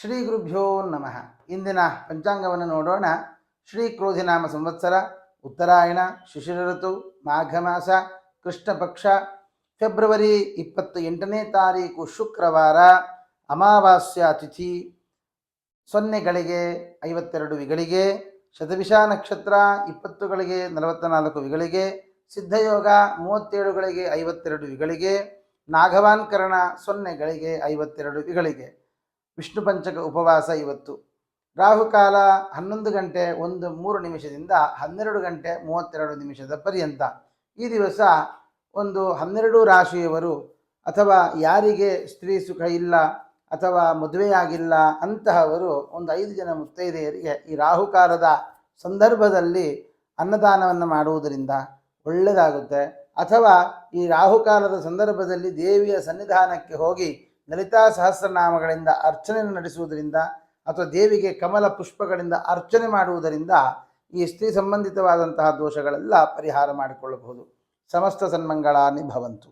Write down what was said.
ಶ್ರೀ ಗುರುಭ್ಯೋ ನಮಃ. ಇಂದಿನ ಪಂಚಾಂಗವನ್ನು ನೋಡೋಣ. ಶ್ರೀ ಕ್ರೋಧಿನಾಮ ಸಂವತ್ಸರ, ಉತ್ತರಾಯಣ, ಶಿಶಿರ ಋತು, ಮಾಘ ಮಾಸ, ಕೃಷ್ಣ ಪಕ್ಷ, ಫೆಬ್ರವರಿ 28ನೇ ತಾರೀಕು ಶುಕ್ರವಾರ, ಅಮಾವಾಸ್ಯ ತಿಥಿ 0 ಗಳಿಗೆ 52 ವಿಗಳಿಗೆ, ಶತಭಿಷ ನಕ್ಷತ್ರ 20 ಗಳಿಗೆ 44 ವಿಗಳಿಗೆ, ಸಿದ್ಧಯೋಗ 37 ಗಳಿಗೆ 52 ವಿಗಳಿಗೆ, ನಾಗವಾನ್ಕರಣ 0 ಗಳಿಗೆ 52 ವಿಗಳಿಗೆ. ವಿಷ್ಣು ಪಂಚಕ ಉಪವಾಸ ಇವತ್ತು. ರಾಹುಕಾಲ 11 ಗಂಟೆ 1:03 ನಿಮಿಷದಿಂದ 12 ಗಂಟೆ 32 ನಿಮಿಷದ ಪರ್ಯಂತ. ಈ ದಿವಸ ಒಂದು 12 ರಾಶಿಯವರು ಅಥವಾ ಯಾರಿಗೆ ಸ್ತ್ರೀ ಸುಖ ಇಲ್ಲ ಅಥವಾ ಮದುವೆಯಾಗಿಲ್ಲ ಅಂತಹವರು ಒಂದು 5 ಜನ ಮುತ್ತೈದೆಯರಿಗೆ ಈ ರಾಹುಕಾಲದ ಸಂದರ್ಭದಲ್ಲಿ ಅನ್ನದಾನವನ್ನು ಮಾಡುವುದರಿಂದ ಒಳ್ಳೆಯದಾಗುತ್ತೆ. ಅಥವಾ ಈ ರಾಹುಕಾಲದ ಸಂದರ್ಭದಲ್ಲಿ ದೇವಿಯ ಸನ್ನಿಧಾನಕ್ಕೆ ಹೋಗಿ ಲಲಿತಾ ಸಹಸ್ರನಾಮಗಳಿಂದ ಅರ್ಚನೆಯನ್ನು ನಡೆಸುವುದರಿಂದ ಅಥವಾ ದೇವಿಗೆ ಕಮಲ ಪುಷ್ಪಗಳಿಂದ ಅರ್ಚನೆ ಮಾಡುವುದರಿಂದ ಈ ಸ್ತ್ರೀ ಸಂಬಂಧಿತವಾದಂತಹ ದೋಷಗಳೆಲ್ಲ ಪರಿಹಾರ ಮಾಡಿಕೊಳ್ಳಬಹುದು. ಸಮಸ್ತ ಸನ್ಮಂಗಳಾನಿ ಭವಂತು.